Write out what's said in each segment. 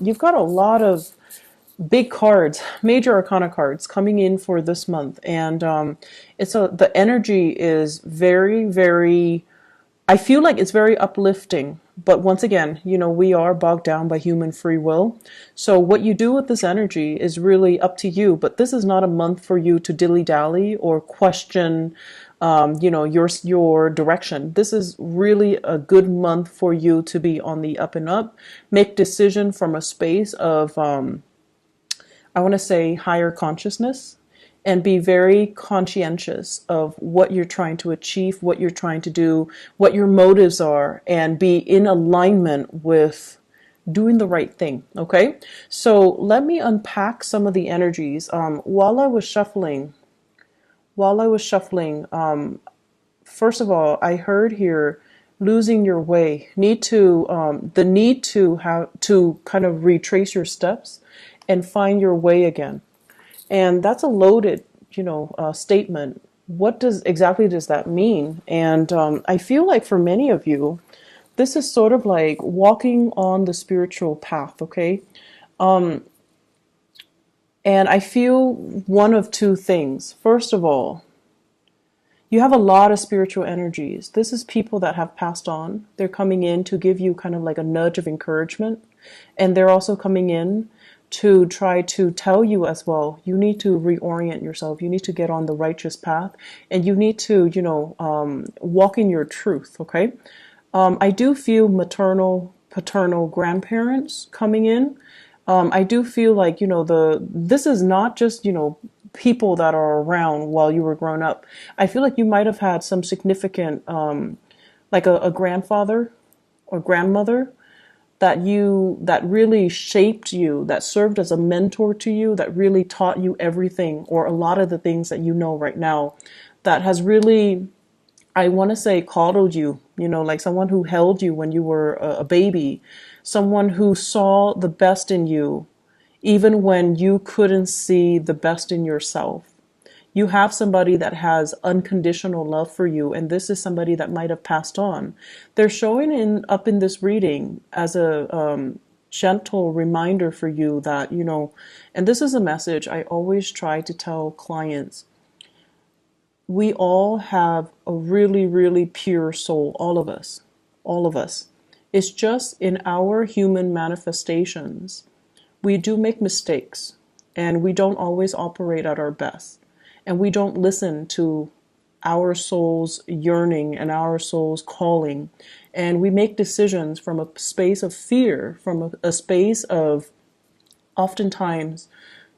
you've got a lot of big cards, major arcana cards coming in for this month, and the energy is very, very. I feel like it's very uplifting, but once again, we are bogged down by human free will. So what you do with this energy is really up to you. But this is not a month for you to dilly dally or question, your direction. This is really a good month for you to be on the up and up, make decision from a space of I want to say higher consciousness, and be very conscientious of what you're trying to achieve, what you're trying to do, what your motives are, and be in alignment with doing the right thing. Okay, so let me unpack some of the energies. While I was shuffling, first of all, I heard here losing your way, the need to have to kind of retrace your steps and find your way again. And that's a loaded, statement. What exactly does that mean? And I feel like for many of you, this is sort of like walking on the spiritual path, okay? And I feel one of two things. First of all, you have a lot of spiritual energies. This is people that have passed on. They're coming in to give you kind of like a nudge of encouragement. And they're also coming in to try to tell you as well, you need to reorient yourself. You need to get on the righteous path, and you need to, walk in your truth. Okay. I do feel maternal, paternal grandparents coming in. I do feel like, this is not just, people that are around while you were growing up. I feel like you might have had some significant, like a grandfather or grandmother that really shaped you, that served as a mentor to you, that really taught you everything or a lot of the things that you know right now, that has really, I want to say, coddled you, like someone who held you when you were a baby, someone who saw the best in you, even when you couldn't see the best in yourself. You have somebody that has unconditional love for you, and this is somebody that might have passed on. They're showing up in this reading as a gentle reminder for you that, and this is a message I always try to tell clients. We all have a really, really pure soul, all of us, all of us. It's just in our human manifestations, we do make mistakes, and we don't always operate at our best. And we don't listen to our soul's yearning and our soul's calling. And we make decisions from a space of fear, from a space of oftentimes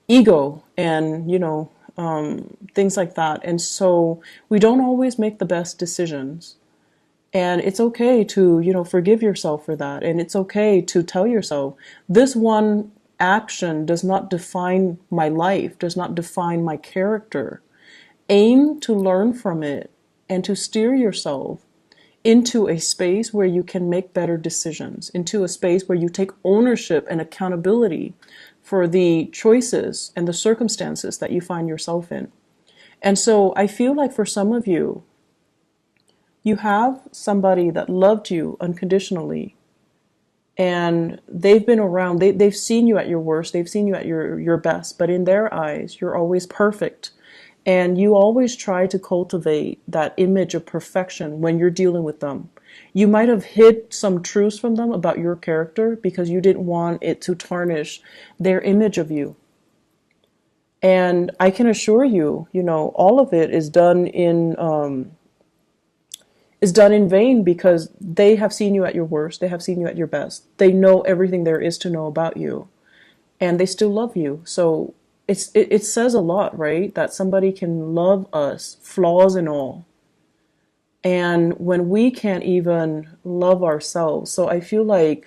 ego and, things like that. And so we don't always make the best decisions. And it's okay to, forgive yourself for that. And it's okay to tell yourself, this one action does not define my life, does not define my character. Aim to learn from it and to steer yourself into a space where you can make better decisions, into a space where you take ownership and accountability for the choices and the circumstances that you find yourself in. And so I feel like for some of you, you have somebody that loved you unconditionally, and they've been around, they've seen you at your worst, they've seen you at your best, but in their eyes, you're always perfect. And you always try to cultivate that image of perfection when you're dealing with them. You might have hid some truths from them about your character because you didn't want it to tarnish their image of you. And I can assure you, all of it is done in vain, because they have seen you at your worst. They have seen you at your best. They know everything there is to know about you, and they still love you. So it says a lot, right? That somebody can love us, flaws and all. And when we can't even love ourselves. So I feel like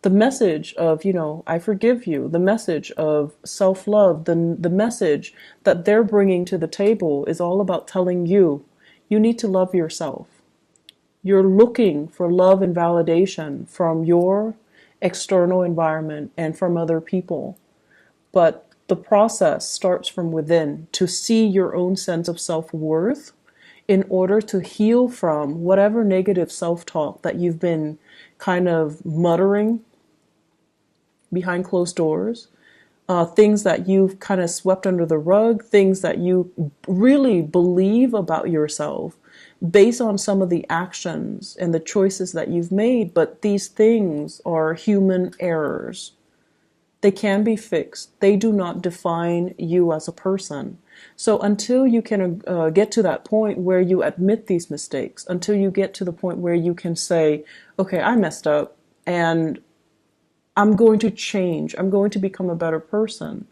the message of, I forgive you, the message of self-love, the message that they're bringing to the table is all about telling you, you need to love yourself. You're looking for love and validation from your external environment and from other people. But the process starts from within, to see your own sense of self-worth in order to heal from whatever negative self-talk that you've been kind of muttering behind closed doors, things that you've kind of swept under the rug, things that you really believe about yourself based on some of the actions and the choices that you've made. But these things are human errors. They can be fixed. They do not define you as a person. So until you can get to that point where you admit these mistakes, until you get to the point where you can say, okay, I messed up and I'm going to change. I'm going to become a better person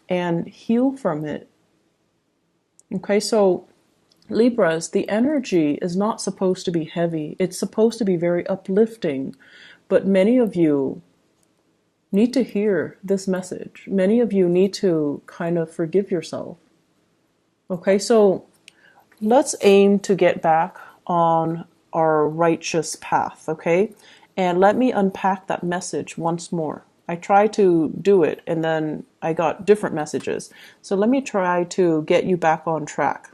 and heal from it. Okay, so Libras, the energy is not supposed to be heavy. It's supposed to be very uplifting. But many of you need to hear this message. Many of you need to kind of forgive yourself. Okay, so let's aim to get back on our righteous path, okay? And let me unpack that message once more. I tried to do it and then I got different messages. So let me try to get you back on track.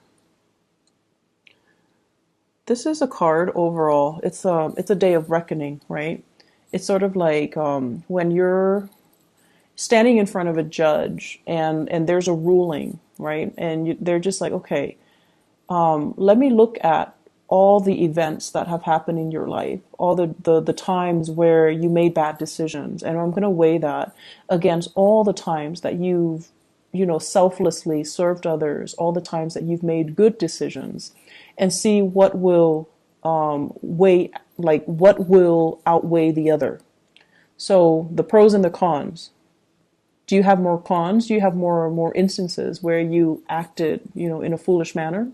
This is a card overall. It's a day of reckoning, right? It's sort of like when you're standing in front of a judge and there's a ruling, right? And they're just like, okay, let me look at all the events that have happened in your life, all the times where you made bad decisions. And I'm going to weigh that against all the times that you've, selflessly served others, all the times that you've made good decisions, and see what will what will outweigh the other. So the pros and the cons. Do you have more cons? Do you have more instances where you acted, in a foolish manner?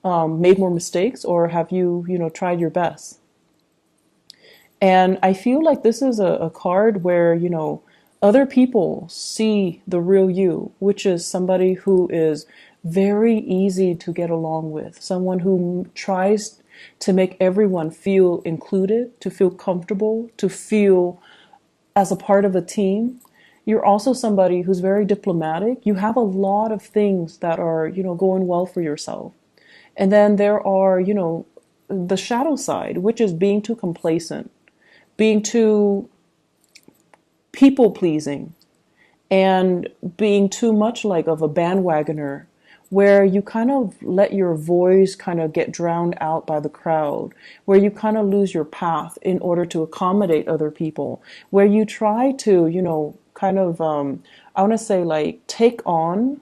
Made more mistakes, or have you, tried your best? And I feel like this is a card where, other people see the real you, which is somebody who is very easy to get along with, someone who tries to make everyone feel included, to feel comfortable, to feel as a part of a team. You're also somebody who's very diplomatic. You have a lot of things that are, going well for yourself. And then there are, the shadow side, which is being too complacent, being too people-pleasing, and being too much like of a bandwagoner, where you kind of let your voice kind of get drowned out by the crowd, where you kind of lose your path in order to accommodate other people, where you try to, kind of, I want to say like take on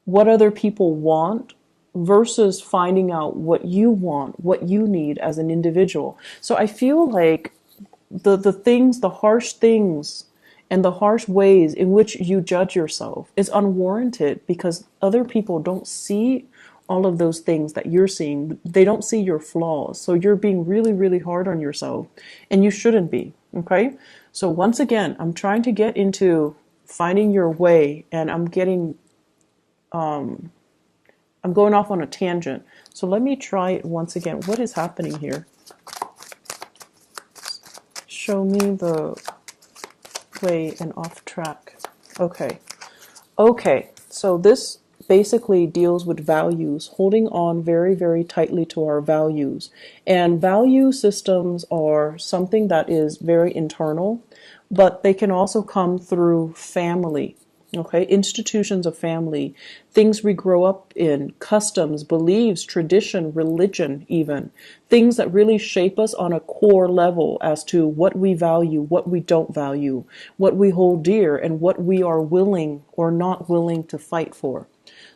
what other people want versus finding out what you want, what you need as an individual. So I feel like the harsh things and the harsh ways in which you judge yourself is unwarranted, because other people don't see all of those things that you're seeing. They don't see your flaws. So you're being really, really hard on yourself, and you shouldn't be. Okay. So once again, I'm trying to get into finding your way, and I'm going off on a tangent. So let me try it once again. What is happening here? Show me the way and off track. Okay. So this basically deals with values, holding on very, very tightly to our values. And value systems are something that is very internal, but they can also come through family. Okay, institutions of family, things we grow up in, customs, beliefs, tradition, religion, even things that really shape us on a core level as to what we value, what we don't value, what we hold dear, and what we are willing or not willing to fight for.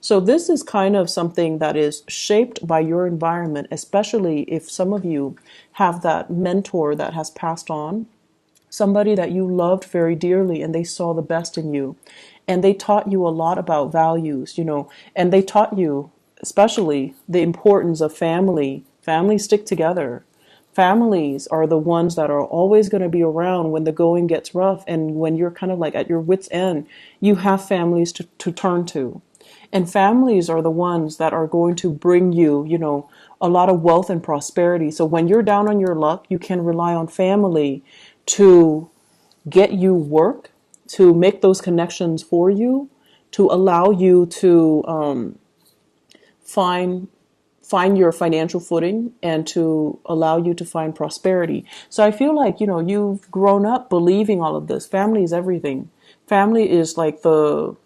So this is kind of something that is shaped by your environment, especially if some of you have that mentor that has passed on, somebody that you loved very dearly and they saw the best in you. And they taught you a lot about values, and they taught you especially the importance of family. Families stick together. Families are the ones that are always going to be around when the going gets rough. And when you're kind of like at your wit's end, you have families to turn to. And families are the ones that are going to bring you, a lot of wealth and prosperity. So when you're down on your luck, you can rely on family to get you work, to make those connections for you, to allow you to find find your financial footing and to allow you to find prosperity. So I feel like, you've grown up believing all of this. Family is everything. Family is like the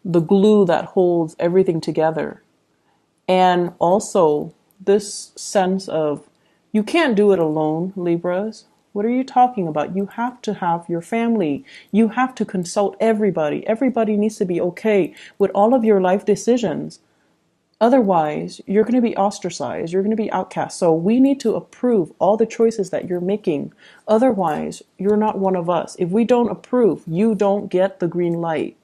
glue that holds everything together. And also this sense of you can't do it alone, Libras. What are you talking about? You have to have your family. You have to consult everybody. Everybody needs to be okay with all of your life decisions. Otherwise, you're going to be ostracized. You're going to be outcast. So we need to approve all the choices that you're making. Otherwise, you're not one of us. If we don't approve, you don't get the green light.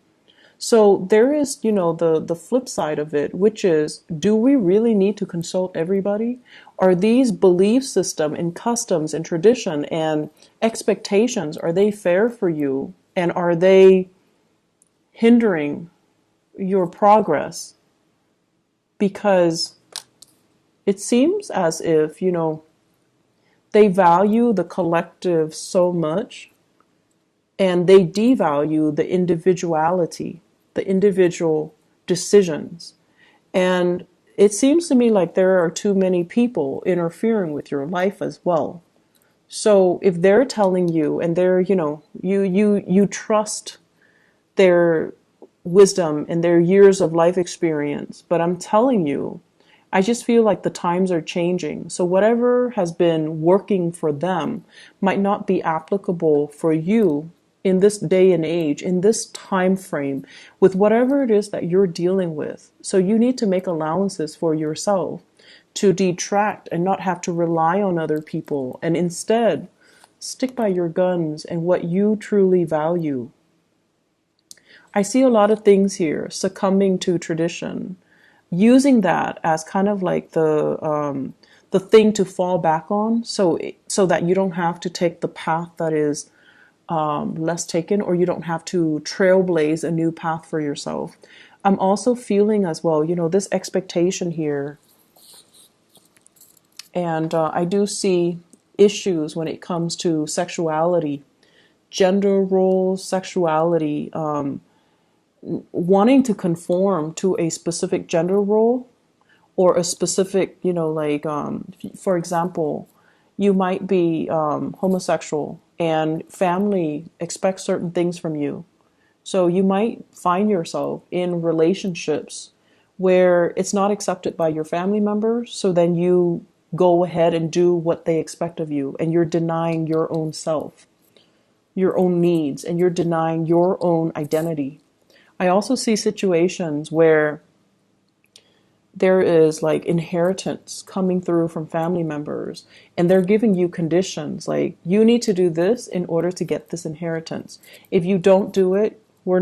So there is, the flip side of it, which is, do we really need to consult everybody? Are these belief system and customs and tradition and expectations, are they fair for you? And are they hindering your progress? Because it seems as if, they value the collective so much and they devalue the individuality, the individual decisions. And it seems to me like there are too many people interfering with your life as well. So if they're telling you and they're, you trust their wisdom and their years of life experience, but I'm telling you, I just feel like the times are changing. So whatever has been working for them might not be applicable for you in this day and age, in this time frame, with whatever it is that you're dealing with. So you need to make allowances for yourself to detract and not have to rely on other people, and instead stick by your guns and what you truly value. I see a lot of things here, succumbing to tradition, using that as kind of like the thing to fall back on, so that you don't have to take the path that is less taken, or you don't have to trailblaze a new path for yourself. I'm also feeling as well, this expectation here. And I do see issues when it comes to sexuality, gender roles, sexuality, wanting to conform to a specific gender role or a specific, for example, you might be homosexual and family expects certain things from you. So you might find yourself in relationships where it's not accepted by your family members. So then you go ahead and do what they expect of you, and you're denying your own self, your own needs, and you're denying your own identity. I also see situations where there is like inheritance coming through from family members, and they're giving you conditions like, you need to do this in order to get this inheritance. If you don't do it, we're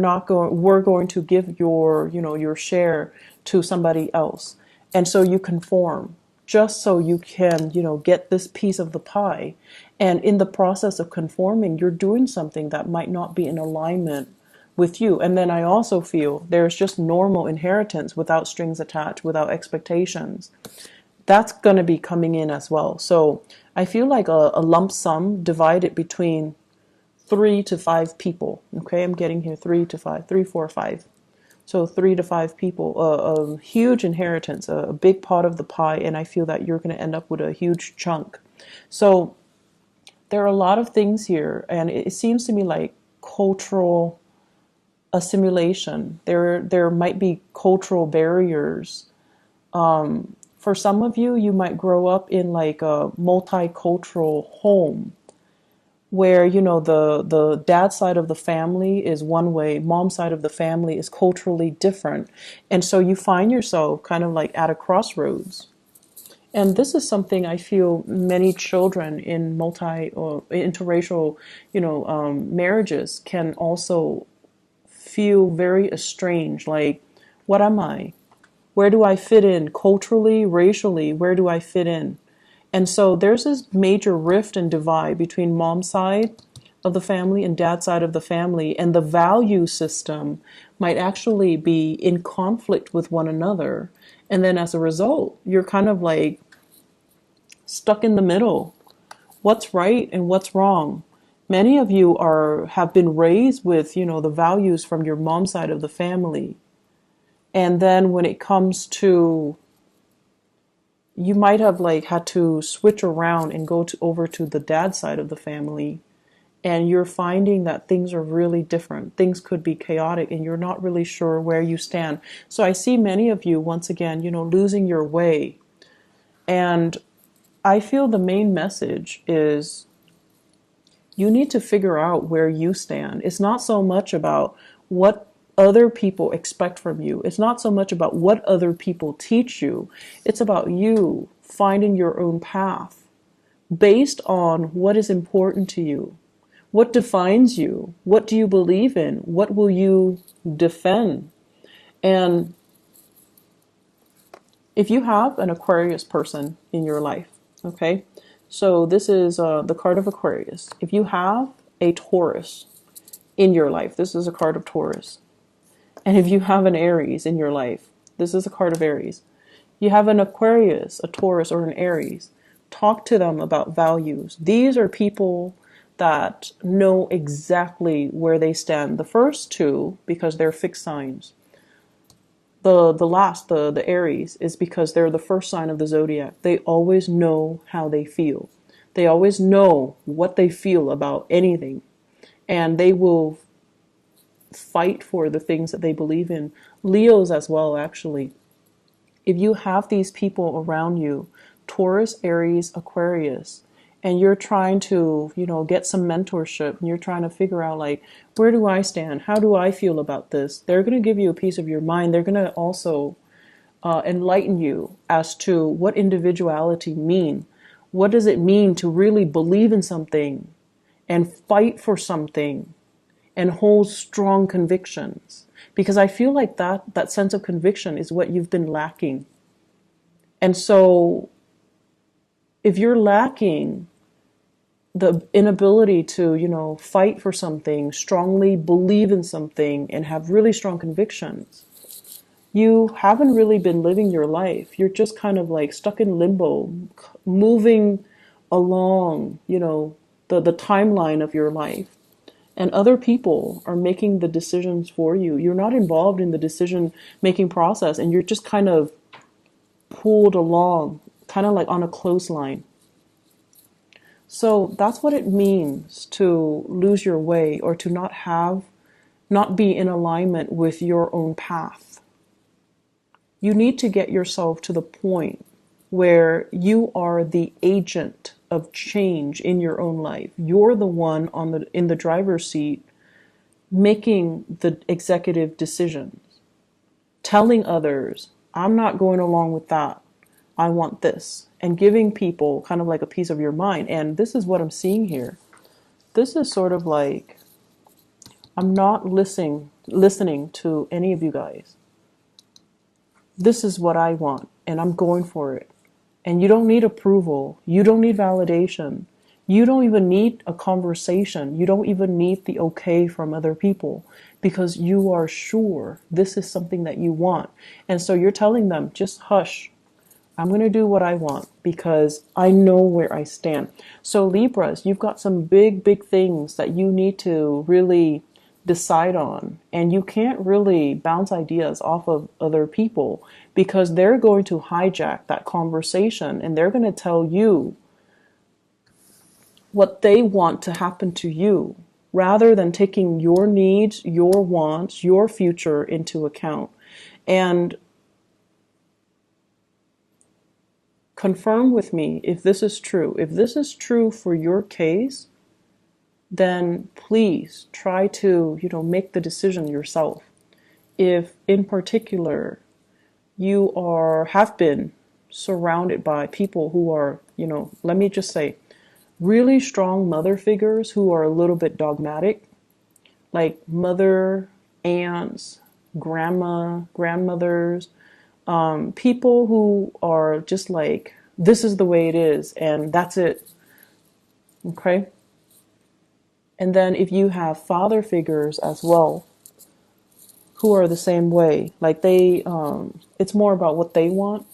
going to give your share to somebody else. And so you conform just so you can, get this piece of the pie. And in the process of conforming, you're doing something that might not be in alignment with you. And then I also feel there's just normal inheritance without strings attached, without expectations. That's going to be coming in as well. So I feel like a lump sum divided between 3 to 5 people. Okay, I'm getting here 3 to 5, 3, 4, 5. So 3 to 5 people, a huge inheritance, a big part of the pie. And I feel that you're going to end up with a huge chunk. So there are a lot of things here. And it seems to me like cultural assimilation. There might be cultural barriers. For some of you, you might grow up in like a multicultural home where, the dad side of the family is one way, mom side of the family is culturally different. And so you find yourself kind of like at a crossroads. And this is something I feel many children in or interracial, marriages can also feel very estranged. Like, what am I? Where do I fit in culturally, racially? Where do I fit in? And so there's this major rift and divide between mom's side of the family and dad's side of the family. And the value system might actually be in conflict with one another. And then as a result, you're kind of like stuck in the middle. What's right and what's wrong? Many of you have been raised with, the values from your mom's side of the family. And then when it comes to you might have like had to switch around and go to over to the dad side of the family, and you're finding that things are really different. Things could be chaotic and you're not really sure where you stand. So I see many of you, once again, losing your way. And I feel the main message is you need to figure out where you stand. It's not so much about what other people expect from you. It's not so much about what other people teach you. It's about you finding your own path based on what is important to you. What defines you? What do you believe in? What will you defend? And if you have an Aquarius person in your life, okay, so this is the card of Aquarius. If you have a Taurus in your life, this is a card of Taurus. And if you have an Aries in your life, this is a card of Aries. You have an Aquarius, a Taurus, or an Aries. Talk to them about values. These are people that know exactly where they stand. The first two, because they're fixed signs. The Aries, is because they're the first sign of the zodiac. They always know how they feel. They always know what they feel about anything. And they will fight for the things that they believe in. Leos as well, actually. If you have these people around you, Taurus, Aries, Aquarius, and you're trying to, get some mentorship, and you're trying to figure out, like, where do I stand? How do I feel about this? They're going to give you a piece of your mind. They're going to also enlighten you as to what individuality mean. What does it mean to really believe in something and fight for something and hold strong convictions? Because I feel like that sense of conviction is what you've been lacking. And so if you're lacking the inability to, fight for something, strongly believe in something, and have really strong convictions, you haven't really been living your life. You're just kind of like stuck in limbo, moving along, the timeline of your life. And other people are making the decisions for you. You're not involved in the decision-making process, and you're just kind of pulled along, kind of like on a clothesline. So that's what it means to lose your way, or to not be in alignment with your own path. You need to get yourself to the point where you are the agent of change in your own life. You're the one in the driver's seat making the executive decisions, telling others, I'm not going along with that. I want this, and giving people kind of like a piece of your mind. And this is what I'm seeing here. This is sort of like, I'm not listening to any of you guys. This is what I want, and I'm going for it. And you don't need approval. You don't need validation. You don't even need a conversation. You don't even need the okay from other people, because you are sure this is something that you want. And so you're telling them, just hush. I'm going to do what I want because I know where I stand. So Libras, you've got some big, big things that you need to really decide on. And you can't really bounce ideas off of other people, because they're going to hijack that conversation and they're going to tell you what they want to happen to you, rather than taking your needs, your wants, your future into account. And confirm with me if this is true. If this is true for your case, then please try to, make the decision yourself. If in particular you have been surrounded by people who are, let me just say, really strong mother figures who are a little bit dogmatic, like mother, aunts, grandmothers, people who are just like, this is the way it is and that's it. Okay? And then if you have father figures as well, who are the same way, like it's more about what they want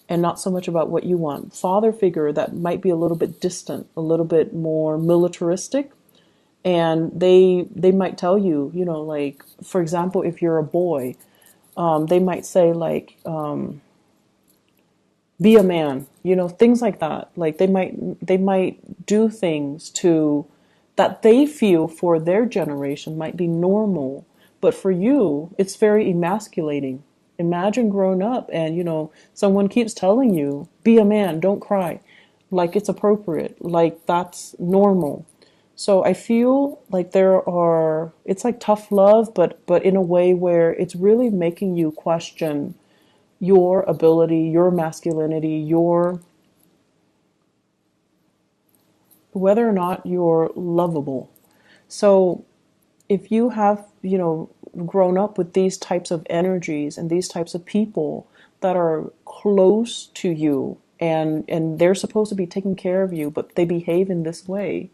and not so much about what you want. Father figure that might be a little bit distant, a little bit more militaristic, and they might tell you, like, for example, if you're a boy, they might say like, be a man, things like that. Like they might do things to that they feel for their generation might be normal, but for you it's very emasculating. Imagine growing up and someone keeps telling you, be a man, don't cry, like it's appropriate, like that's normal. So I feel like it's like tough love, but in a way where it's really making you question your ability, your masculinity, your whether or not you're lovable. So if you have, grown up with these types of energies and these types of people that are close to you and they're supposed to be taking care of you, but they behave in this way,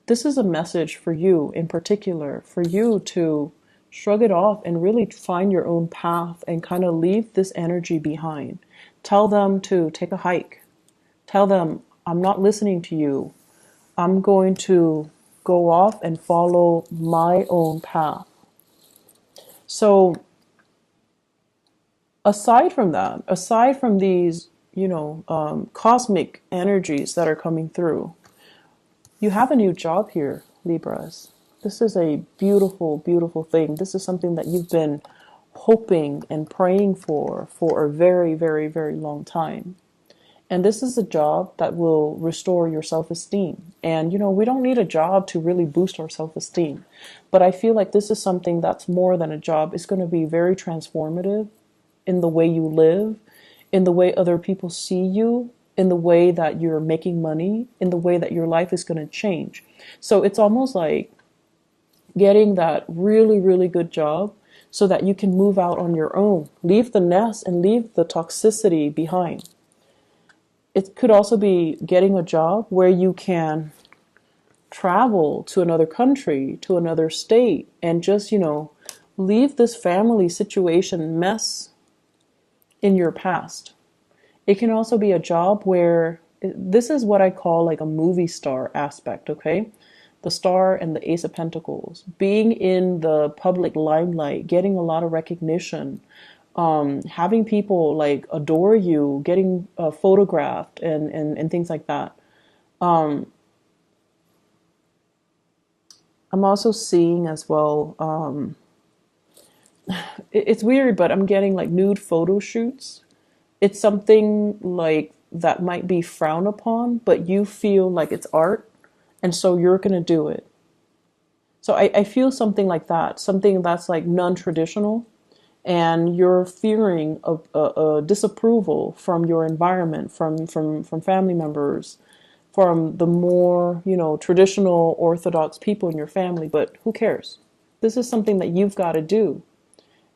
this is a message for you in particular, for you to shrug it off and really find your own path and kind of leave this energy behind. Tell them to take a hike. Tell them, I'm not listening to you. I'm going to go off and follow my own path. So aside from that, aside from these, cosmic energies that are coming through, you have a new job here, Libras. This is a beautiful, beautiful thing. This is something that you've been hoping and praying for a very, very, very long time. And this is a job that will restore your self-esteem. And, we don't need a job to really boost our self-esteem. But I feel like this is something that's more than a job. It's going to be very transformative in the way you live, in the way other people see you, in the way that you're making money, in the way that your life is going to change. So it's almost like getting that really, really good job so that you can move out on your own, leave the nest and leave the toxicity behind. It could also be getting a job where you can travel to another country, to another state, and just, leave this family situation mess in your past. It can also be a job where this is what I call like a movie star aspect, okay? The star and the Ace of Pentacles, being in the public limelight, getting a lot of recognition, having people like adore you, getting photographed and things like that. I'm also seeing as well, it's weird, but I'm getting like nude photo shoots. It's something like that might be frowned upon, but you feel like it's art, and so you're going to do it. So I feel something like that, something that's like non-traditional, and you're fearing a disapproval from your environment, from family members, from the more, traditional Orthodox people in your family, but who cares? This is something that you've got to do.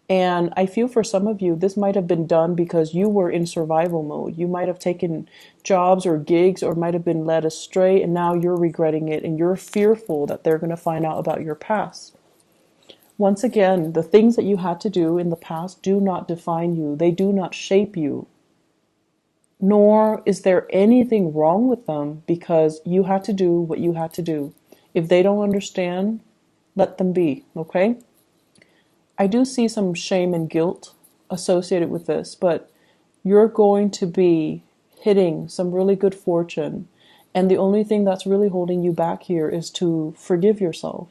And I feel for some of you, this might have been done because you were in survival mode. You might have taken jobs or gigs or might have been led astray, and now you're regretting it and you're fearful that they're going to find out about your past. Once again, the things that you had to do in the past do not define you. They do not shape you. Nor is there anything wrong with them because you had to do what you had to do. If they don't understand, let them be, okay? I do see some shame and guilt associated with this, but you're going to be hitting some really good fortune. And the only thing that's really holding you back here is to forgive yourself,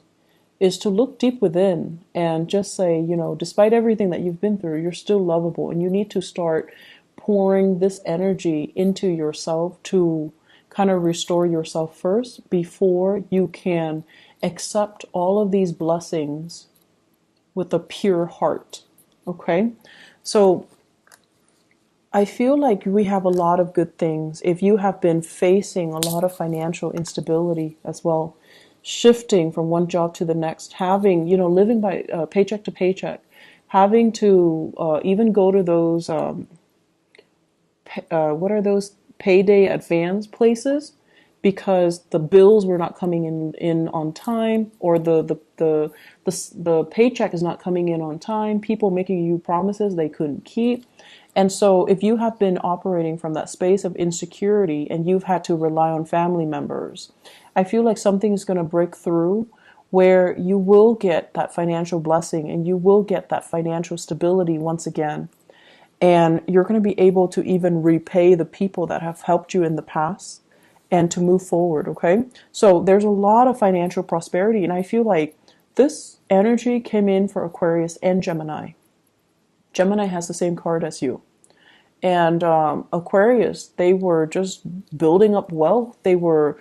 is to look deep within and just say, despite everything that you've been through, you're still lovable. And you need to start pouring this energy into yourself to kind of restore yourself first before you can accept all of these blessings with a pure heart. Okay? So I feel like we have a lot of good things. If you have been facing a lot of financial instability as well, shifting from one job to the next, having, living by paycheck to paycheck, having to even go to those, what are those payday advance places? Because the bills were not coming in on time, or the paycheck is not coming in on time. People making you promises they couldn't keep. And so if you have been operating from that space of insecurity and you've had to rely on family members, I feel like something is going to break through where you will get that financial blessing and you will get that financial stability once again. And you're going to be able to even repay the people that have helped you in the past and to move forward, okay? So there's a lot of financial prosperity, and I feel like this energy came in for Aquarius and Gemini. Gemini has the same card as you. And Aquarius, they were just building up wealth. They're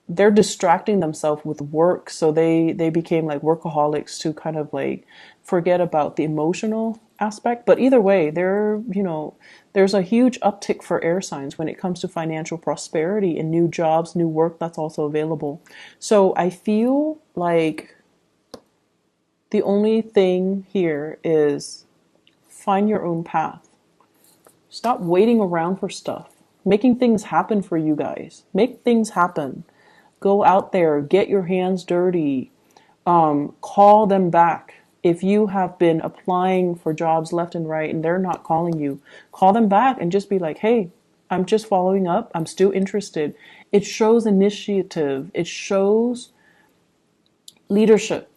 distracting themselves with work, so they became like workaholics to kind of like forget about the emotional aspect. But either way, there's a huge uptick for air signs when it comes to financial prosperity and new jobs, new work that's also available. So I feel like the only thing here is find your own path. Stop waiting around for stuff. Making things happen for you guys. Make things happen. Go out there, get your hands dirty, call them back. If you have been applying for jobs left and right and they're not calling you, call them back and just be like, hey, I'm just following up. I'm still interested. It shows initiative. It shows leadership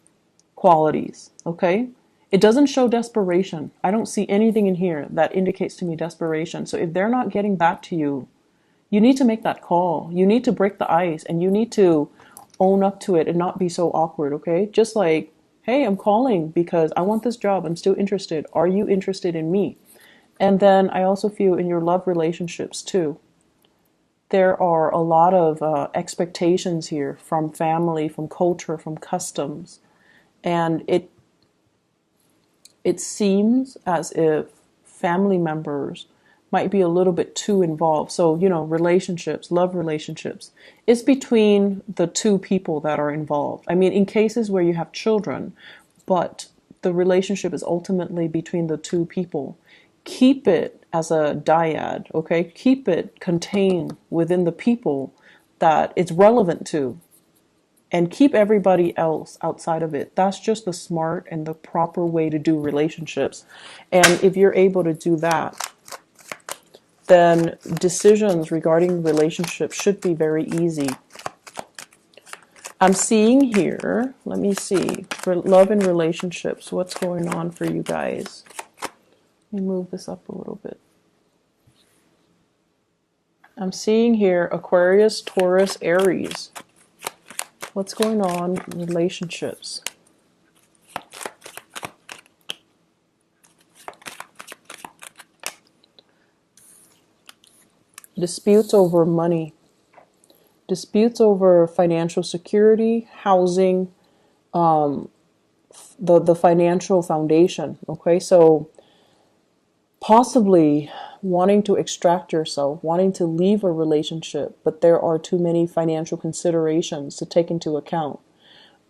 qualities, okay? It doesn't show desperation. I don't see anything in here that indicates to me desperation. So if they're not getting back to you, you need to make that call. You need to break the ice and you need to own up to it and not be so awkward, okay? Just like, hey, I'm calling because I want this job. I'm still interested. Are you interested in me? And then I also feel in your love relationships too. There are a lot of expectations here from family, from culture, from customs. And it seems as if family members might be a little bit too involved. So, relationships, love relationships, it's between the two people that are involved. I mean, in cases where you have children, but the relationship is ultimately between the two people. Keep it as a dyad, okay? Keep it contained within the people that it's relevant to. And keep everybody else outside of it. That's just the smart and the proper way to do relationships. And if you're able to do that, then decisions regarding relationships should be very easy. I'm seeing here, let me see, for love and relationships, what's going on for you guys? Let me move this up a little bit. I'm seeing here Aquarius, Taurus, Aries. What's going on in relationships? Disputes over money. Disputes over financial security, housing, the financial foundation. Okay, so possibly wanting to extract yourself, wanting to leave a relationship, but there are too many financial considerations to take into account.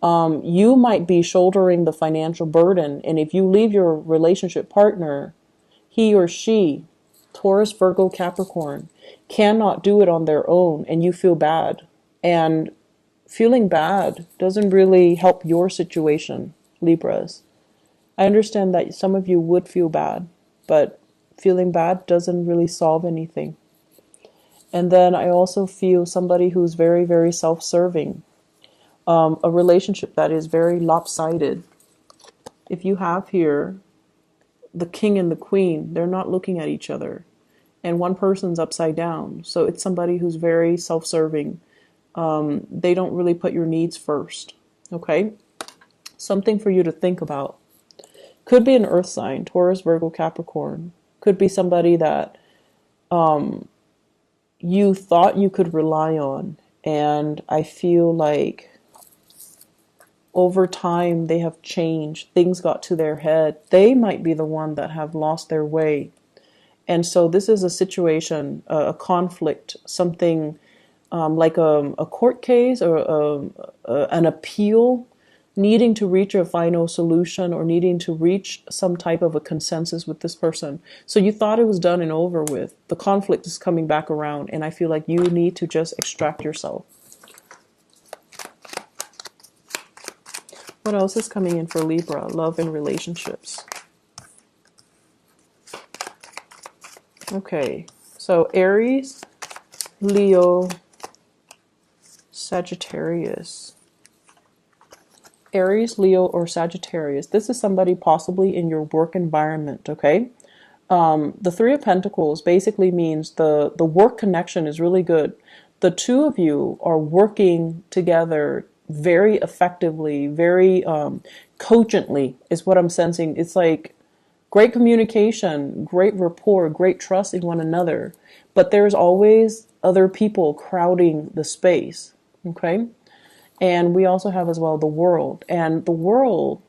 You might be shouldering the financial burden, and if you leave your relationship partner, he or she, Taurus, Virgo, Capricorn, cannot do it on their own, and you feel bad. And feeling bad doesn't really help your situation, Libras. I understand that some of you would feel bad, but feeling bad doesn't really solve anything. And then I also feel somebody who's very, very self-serving. A relationship that is very lopsided. If you have here the king and the queen, they're not looking at each other. And one person's upside down. So it's somebody who's very self-serving. They don't really put your needs first. Okay? Something for you to think about. Could be an earth sign, Taurus, Virgo, Capricorn. Could be somebody that you thought you could rely on. And I feel like over time they have changed. Things got to their head. They might be the one that have lost their way. And so this is a situation, a conflict, something like a court case or an appeal, needing to reach a final solution or needing to reach some type of a consensus with this person. So you thought it was done and over with. The conflict is coming back around, and I feel like you need to just extract yourself. What else is coming in for Libra? Love and relationships. Okay, so Aries, Leo, Sagittarius. Aries, Leo, or Sagittarius. This is somebody possibly in your work environment, okay? The Three of Pentacles basically means the work connection is really good. The two of you are working together very effectively, very cogently is what I'm sensing. It's like great communication, great rapport, great trust in one another. But there's always other people crowding the space, okay? And we also have as well the world. And the world,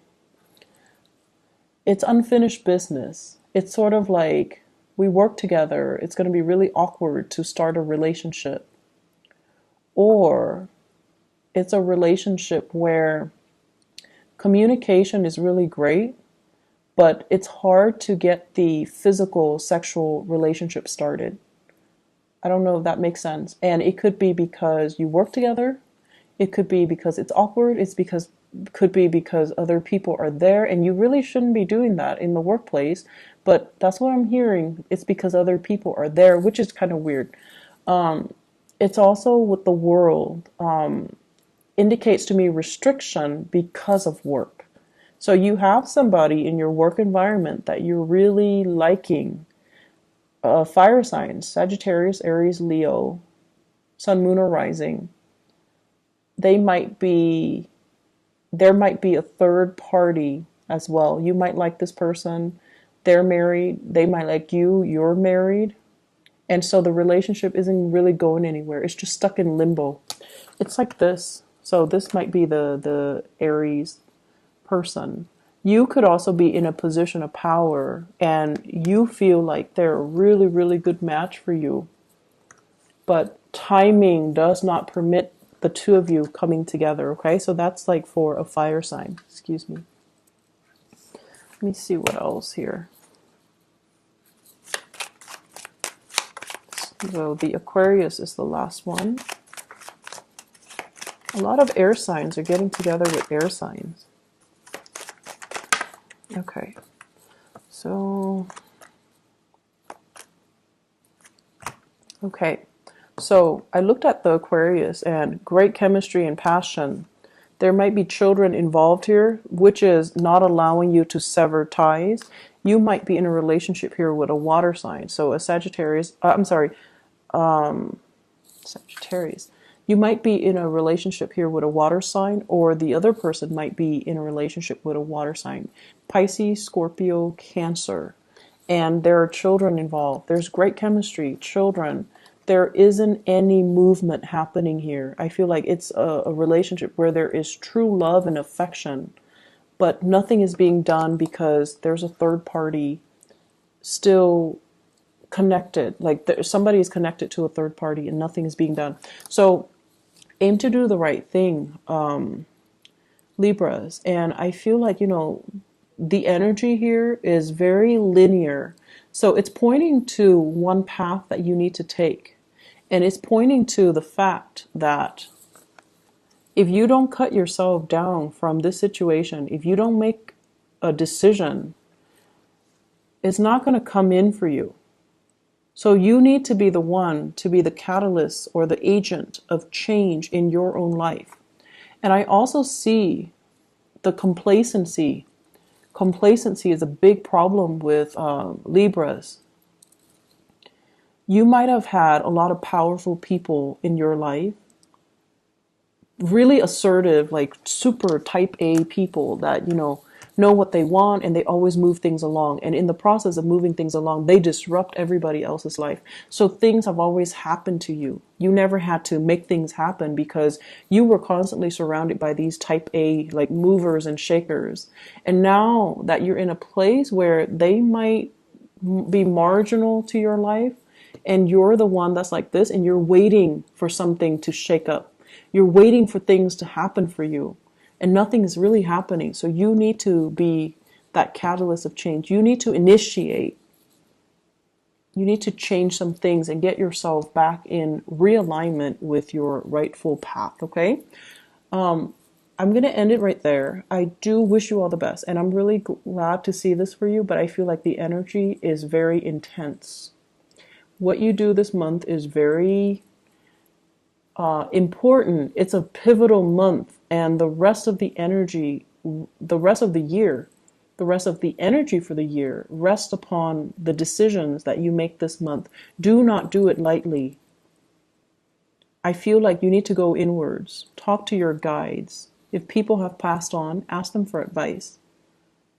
it's unfinished business. It's sort of like we work together. It's going to be really awkward to start a relationship. Or it's a relationship where communication is really great, but it's hard to get the physical sexual relationship started. I don't know if that makes sense. And it could be because you work together. It could be because it's awkward. Could be because other people are there, and you really shouldn't be doing that in the workplace. But that's what I'm hearing. It's because other people are there, which is kind of weird. It's also with the world, indicates to me restriction because of work. So you have somebody in your work environment that you're really liking. Fire signs, Sagittarius, Aries, Leo, Sun, Moon, or Rising. There might be a third party as well. You might like this person. They're married. They might like you. You're married. And so the relationship isn't really going anywhere. It's just stuck in limbo. It's like this. So this might be the Aries person. You could also be in a position of power and you feel like they're a really, really good match for you. But timing does not permit the two of you coming together, okay? So that's like for a fire sign. Excuse me. Let me see what else here. So the Aquarius is the last one. A lot of air signs are getting together with air signs. Okay. So, okay. So I looked at the Aquarius and great chemistry and passion. There might be children involved here, which is not allowing you to sever ties. You might be in a relationship here with a water sign. So a Sagittarius, Sagittarius. You might be in a relationship here with a water sign, or the other person might be in a relationship with a water sign. Pisces, Scorpio, Cancer. And there are children involved. There's great chemistry, children. There isn't any movement happening here. I feel like it's a relationship where there is true love and affection, but nothing is being done because there's a third party still connected. Like somebody is connected to a third party and nothing is being done. So aim to do the right thing, Libras. And I feel like, the energy here is very linear. So it's pointing to one path that you need to take. And it's pointing to the fact that if you don't cut yourself down from this situation, if you don't make a decision, it's not going to come in for you. So you need to be the one to be the catalyst or the agent of change in your own life. And I also see the complacency. Complacency is a big problem with Libras. You might have had a lot of powerful people in your life, really assertive, like super type A people that, know what they want and they always move things along. And in the process of moving things along, they disrupt everybody else's life. So things have always happened to you. You never had to make things happen because you were constantly surrounded by these type A, like movers and shakers. And now that you're in a place where they might be marginal to your life, and you're the one that's like this, and you're waiting for something to shake up. You're waiting for things to happen for you, and nothing is really happening. So you need to be that catalyst of change. You need to initiate. You need to change some things and get yourself back in realignment with your rightful path, okay? I'm going to end it right there. I do wish you all the best, and I'm really glad to see this for you, but I feel like the energy is very intense. What you do this month is very important. It's a pivotal month, and the rest of the energy, the rest of the year, the rest of the energy for the year rests upon the decisions that you make this month. Do not do it lightly. I feel like you need to go inwards. Talk to your guides. If people have passed on, ask them for advice.